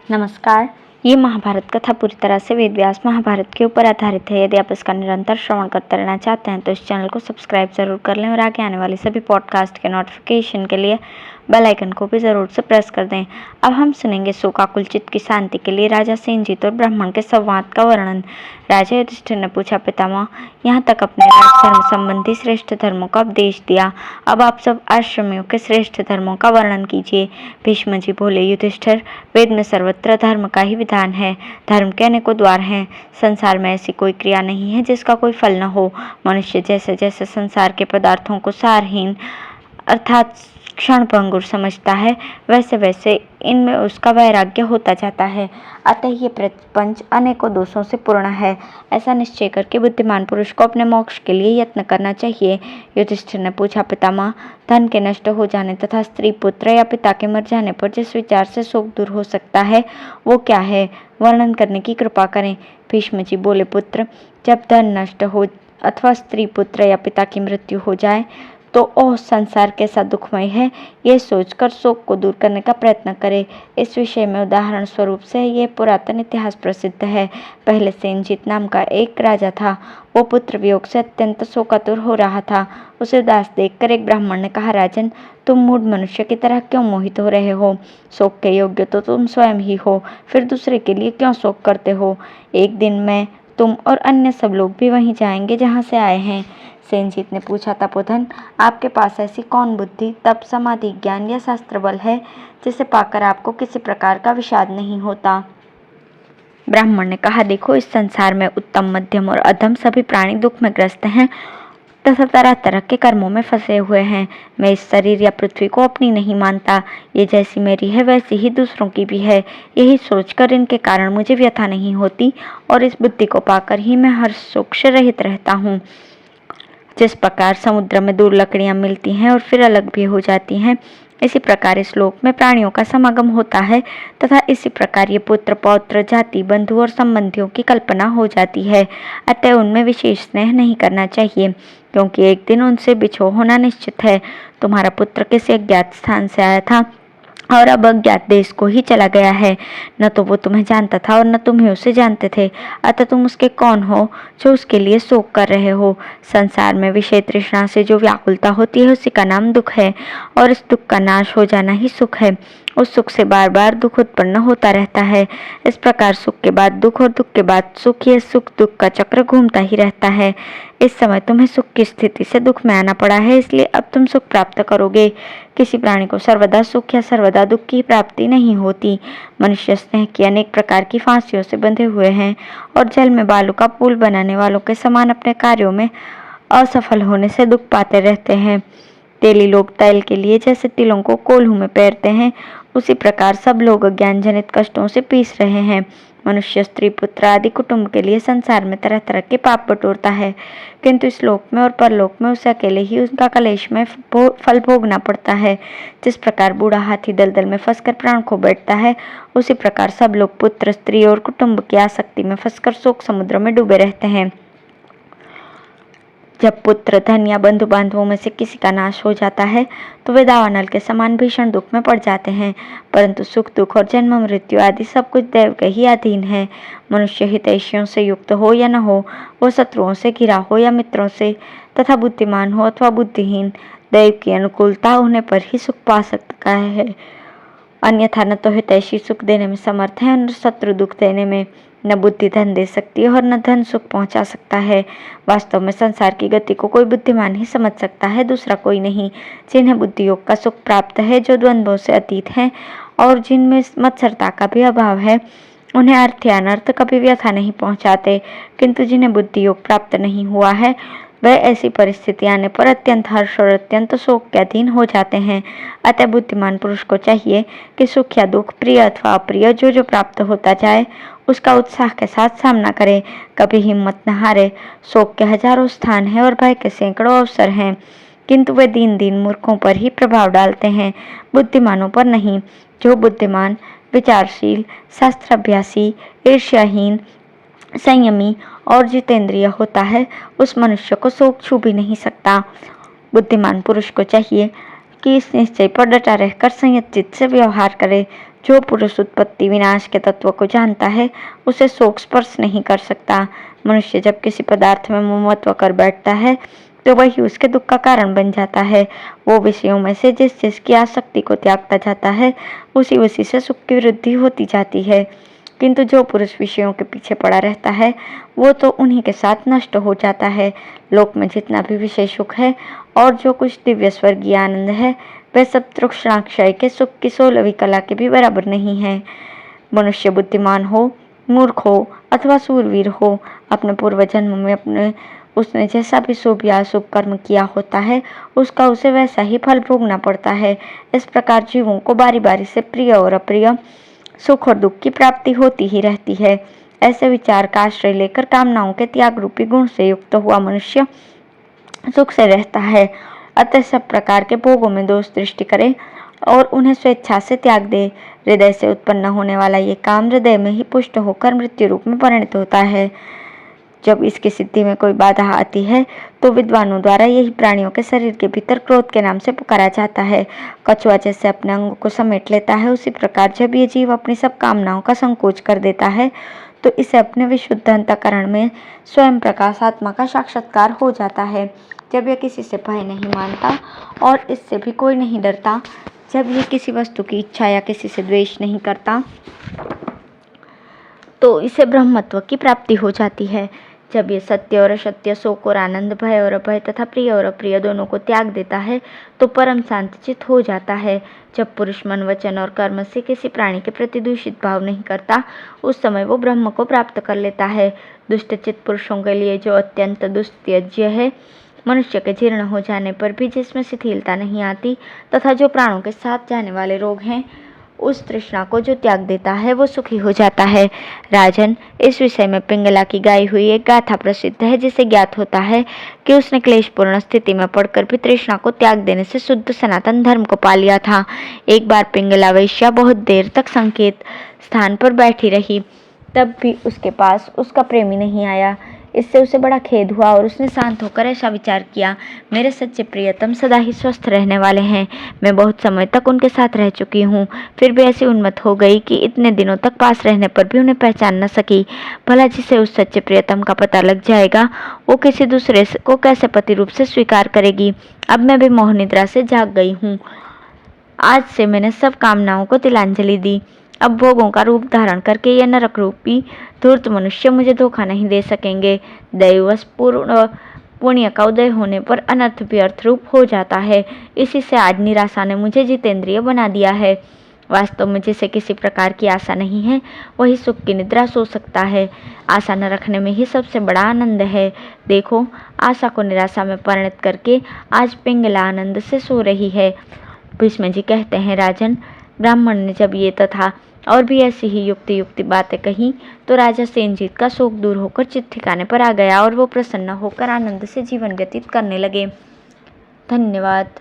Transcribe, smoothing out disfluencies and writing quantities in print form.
नमस्कार। ये महाभारत कथा पूरी तरह से वेद व्यास महाभारत के ऊपर आधारित है। यदि आप इसका निरंतर श्रवण करते रहना चाहते हैं तो इस चैनल को सब्सक्राइब जरूर कर लें और आगे आने वाली सभी पॉडकास्ट के नोटिफिकेशन के लिए बेल आइकन को भी जरूर से प्रेस कर दें। अब हम सुनेंगे शोकाकुल चित्त की शांति के लिए राजा सेनजीत और ब्राह्मण के संवाद का वर्णन। राजा युधिष्ठिर ने पूछा, पितामह, यहाँ तक अपने राजधर्म संबंधी श्रेष्ठ धर्मों का उपदेश दिया, अब आप सब आश्रमियों के श्रेष्ठ धर्मों का वर्णन कीजिए। भीष्म जी बोले, युधिष्ठिर, वेद में सर्वत्र धर्म का ही विधान है। धर्म के अनेकों द्वार हैं। संसार में ऐसी कोई क्रिया नहीं है जिसका कोई फल न हो। मनुष्य जैसे जैसे संसार के पदार्थों को सारहीन अर्थात क्षणभंगुर समझता है, वैसे वैसे इनमें उसका वैराग्य होता जाता है। अतः ये प्रपंच अनेकों दोषों से पूर्ण है। ऐसा निश्चय करके बुद्धिमान पुरुष को अपने मोक्ष के लिए यत्न करना चाहिए। युधिष्ठिर ने पूछा, पितामह, धन के नष्ट हो जाने तथा स्त्री पुत्र या पिता के मर जाने पर जिस विचार से शोक दूर हो सकता है वो क्या है, वर्णन करने की कृपा करें। भीष्म जी बोले, पुत्र, जब धन नष्ट हो अथवा स्त्री पुत्र या पिता की मृत्यु हो जाए तो ओह, संसार कैसा दुखमय है, ये सोचकर शोक को दूर करने का प्रयत्न करे। इस विषय में उदाहरण स्वरूप से ये पुरातन इतिहास प्रसिद्ध है। पहले सेनजीत नाम का एक राजा था। वो पुत्र वियोग से अत्यंत शोकातुर हो रहा था। उसे उदास देखकर एक ब्राह्मण ने कहा, राजन, तुम मूढ़ मनुष्य की तरह क्यों मोहित हो रहे हो? शोक के योग्य तो तुम स्वयं ही हो, फिर दूसरे के लिए क्यों शोक करते हो? एक दिन मैं, तुम और अन्य सब लोग भी वहीं जाएंगे जहाँ से आए हैं। सेनजीत ने पूछा, तपोधन, आपके पास ऐसी कौन बुद्धि, तप, समाधि, ज्ञान या शास्त्र बल है जिसे पाकर आपको किसी प्रकार का विषाद नहीं होता? ब्राह्मण ने कहा, देखो, इस संसार में उत्तम, मध्यम और अधम सभी प्राणी दुख में ग्रस्त हैं तथा तरह तरह के कर्मों में फंसे हुए हैं। मैं इस शरीर या पृथ्वी को अपनी नहीं मानता। ये जैसी मेरी है वैसी ही दूसरों की भी है। यही सोचकर इनके कारण मुझे व्यथा नहीं होती और इस बुद्धि को पाकर ही मैं हर सुख से रहित रहता हूँ। जिस प्रकार समुद्र में दूर लकड़ियां मिलती हैं और फिर अलग भी हो जाती हैं, इसी प्रकार इस लोक में प्राणियों का समागम होता है तथा इसी प्रकार ये पुत्र, पौत्र, जाति, बंधु और संबंधियों की कल्पना हो जाती है। अतः उनमें विशेष स्नेह नहीं करना चाहिए, क्योंकि एक दिन उनसे बिछो होना निश्चित है। तुम्हारा पुत्र किसी अज्ञात स्थान से आया था और अब अज्ञात देश को ही चला गया है। न तो वो तुम्हें जानता था और न तुम ही उसे जानते थे। अतः तुम उसके कौन हो जो उसके लिए शोक कर रहे हो? संसार में विषय तृष्णा से जो व्याकुलता होती है उसी का नाम दुख है, और इस दुख का नाश हो जाना ही सुख है। उस सुख से बार बार दुख उत्पन्न होता रहता है। इस प्रकार सुख के बाद दुख और दुख के बाद सुख, ये सुख दुख का चक्र घूमता ही रहता है। इस समय तुम्हें सुख की स्थिति से दुख में आना पड़ा है, इसलिए अब तुम सुख प्राप्त करोगे। किसी प्राणी को सर्वदा सुख या सर्वदा दुख की प्राप्ति नहीं होती। मनुष्य स्नेह की अनेक प्रकार की फांसियों से बंधे हुए हैं और जल में बालू का पुल बनाने वालों के समान अपने कार्यों में असफल होने से दुख पाते रहते हैं। तेली लोग तैल के लिए जैसे तिलों को कोल्हू में पेरते हैं, उसी प्रकार सब लोग अज्ञान जनित कष्टों से पीस रहे हैं। मनुष्य स्त्री पुत्र आदि कुटुंब के लिए संसार में तरह तरह के पाप बटोरता है, किंतु इस लोक में और परलोक में उसे अकेले ही उनका कलेश में फल भोगना पड़ता है। जिस प्रकार बूढ़ा हाथी दलदल में फंसकर प्राण खो बैठता है, उसी प्रकार सब लोग पुत्र, स्त्री और कुटुंब की आसक्ति में फंसकर शोक समुद्र में डूबे रहते हैं। जब पुत्र, धन या बंधु बांधवों में से किसी का नाश हो जाता है तो वे दावानल के समान भीषण दुख में पड़ जाते हैं, परंतु सुख, दुख और जन्म मृत्यु आदि सब कुछ दैव के ही अधीन है। मनुष्य हितैषियों से युक्त हो या न हो, वो शत्रुओं से घिरा हो या मित्रों से, तथा बुद्धिमान हो अथवा बुद्धिहीन, दैव की अनुकूलता होने पर ही सुख पा सकता है। अन्यथा न तो हितैषी सुख देने में समर्थ है और न शत्रु दुख देने में। न बुद्धि धन दे सकती है और न धन सुख पहुंचा सकता है। वास्तव में संसार की गति को कोई बुद्धिमान ही समझ सकता है, दूसरा कोई नहीं। जिन्हें बुद्धि योग का सुख प्राप्त है, जो द्वंद्वों से अतीत है और जिनमें मत्सरता का भी अभाव है, उन्हें अर्थ या अनर्थ कभी व्यथा नहीं पहुंचाते। किंतु जिन्हें बुद्धि योग प्राप्त नहीं हुआ है, वह ऐसी परिस्थिति आने पर अत्यंत हर्ष और अत्यंत शोक के अधीन हो जाते हैं। अतः बुद्धिमान पुरुष को चाहिए कि सुख या दुख, प्रिय अथवा अप्रिय, जो जो प्राप्त होता जाए उसका उत्साह के साथ सामना करे, कभी हिम्मत न हारे। शोक के हजारों स्थान हैं और भय के सैकड़ों अवसर हैं, किंतु वे दीन दीन मूर्खों पर ही प्रभाव डालते हैं, बुद्धिमानों पर नहीं। जो बुद्धिमान, विचारशील, शास्त्राभ्यासी, ईर्ष्याहीन, संयमी और जितेंद्रिय होता है, उस मनुष्य को शोक छू भी नहीं सकता। बुद्धिमान पुरुष को चाहिए कि इस निश्चय पर डटा रहकर संयत चित्त से व्यवहार करे। जो पुरुष उत्पत्ति विनाश के तत्व को जानता है उसे शोक स्पर्श नहीं कर सकता। मनुष्य जब किसी पदार्थ में ममत्व कर बैठता है तो वही उसके दुख का कारण बन जाता है। वो विषयों में से जिस जिसकी आसक्ति को त्यागता जाता है उसी उसी से सुख की वृद्धि होती जाती है। किंतु जो पुरुष विषयों के पीछे पड़ा रहता है वो तो उन्हीं के साथ नष्ट हो जाता है। लोक में जितना भी विषय सुख है और जो कुछ दिव्य स्वर्गीय आनंद है वह सब तृष्णाक्षय के सुख की 16वीं कला के भी बराबर नहीं है। मनुष्य बुद्धिमान हो, मूर्ख हो अथवा सूरवीर हो, अपने पूर्व जन्म में उसने जैसा भी शुभ या अशुभ कर्म किया होता है उसका उसे वैसा ही फल भोगना पड़ता है। इस प्रकार जीवों को बारी बारी से प्रिय और अप्रिय, सुख और दुख की प्राप्ति होती ही रहती है। ऐसे विचार का आश्रय लेकर कामनाओं के त्याग रूपी गुण से युक्त हुआ मनुष्य सुख से रहता है। अतः सब प्रकार के भोगों में दोष दृष्टि करे और उन्हें स्वेच्छा से त्याग दे। हृदय से उत्पन्न होने वाला ये काम हृदय में ही पुष्ट होकर मृत्यु रूप में परिणत होता है। जब इसकी सिद्धि में कोई बाधा आती है तो विद्वानों द्वारा यही प्राणियों के शरीर के भीतर क्रोध के नाम से पुकारा जाता है। कछुआ जैसे अपने अंगों को समेट लेता है उसी प्रकार जब ये जीव अपनी सब कामनाओं का संकोच कर देता है तो इसे अपने विशुद्ध अंतःकरण में स्वयं प्रकाश आत्मा का साक्षात्कार हो जाता है। जब यह किसी से भय नहीं मानता और इससे भी कोई नहीं डरता, जब यह किसी वस्तु की इच्छा या किसी से द्वेष नहीं करता तो इसे ब्रह्मत्व की प्राप्ति हो जाती है। जब ये सत्य और असत्य, शोक और आनंद, भय और अभय तथा प्रिय और अप्रिय दोनों को त्याग देता है तो परम शांतचित हो जाता है। जब पुरुष मन, वचन और कर्म से किसी प्राणी के प्रति दूषित भाव नहीं करता उस समय वो ब्रह्म को प्राप्त कर लेता है। दुष्टचित पुरुषों के लिए जो अत्यंत दुस्त्यज्य है, मनुष्य के जीर्ण हो जाने पर भी जिसमें शिथिलता नहीं आती तथा जो प्राणों के साथ जाने वाले रोग हैं, उस तृष्णा को जो त्याग देता है वो सुखी हो जाता है। राजन, इस विषय में पिंगला की गाई हुई एक गाथा प्रसिद्ध है जिसे ज्ञात होता है कि उसने क्लेशपूर्ण स्थिति में पड़कर भी तृष्णा को त्याग देने से शुद्ध सनातन धर्म को पा लिया था। एक बार पिंगला वैश्या बहुत देर तक संकेत स्थान पर बैठी रही, तब भी उसके पास उसका प्रेमी नहीं आया। इससे उसे बड़ा खेद हुआ और उसने शांत होकर ऐसा विचार किया, मेरे सच्चे प्रियतम सदा ही स्वस्थ रहने वाले हैं। मैं बहुत समय तक उनके साथ रह चुकी हूँ, फिर भी ऐसी उन्मत्त हो गई कि इतने दिनों तक पास रहने पर भी उन्हें पहचान न सकी। भला जिसे उस सच्चे प्रियतम का पता लग जाएगा वो किसी दूसरे को कैसे पति रूप से स्वीकार करेगी। अब मैं भी मोह निद्रा से जाग गई हूँ। आज से मैंने सब कामनाओं को तिलांजलि दी। अब भोगों का रूप धारण करके यह नरक रूपी धूर्त मनुष्य मुझे धोखा नहीं दे सकेंगे। दैववश पूर्ण पुण्य का उदय होने पर अनर्थ भी अर्थ रूप हो जाता है। इसी से आज निराशा ने मुझे जितेंद्रिय बना दिया है। वास्तव में जिसे किसी प्रकार की आशा नहीं है वही सुख की निद्रा सो सकता है। आशा न रखने में ही सबसे बड़ा आनंद है। देखो, आशा को निराशा में परिणत करके आज पिंगला आनंद से सो रही है। भीष्म जी कहते हैं, राजन, ब्राह्मण ने जब ये तथा और भी ऐसी ही युक्ति बातें कही तो राजा सेनजीत का शोक दूर होकर चित्त ठिकाने पर आ गया और वो प्रसन्न होकर आनंद से जीवन व्यतीत करने लगे। धन्यवाद।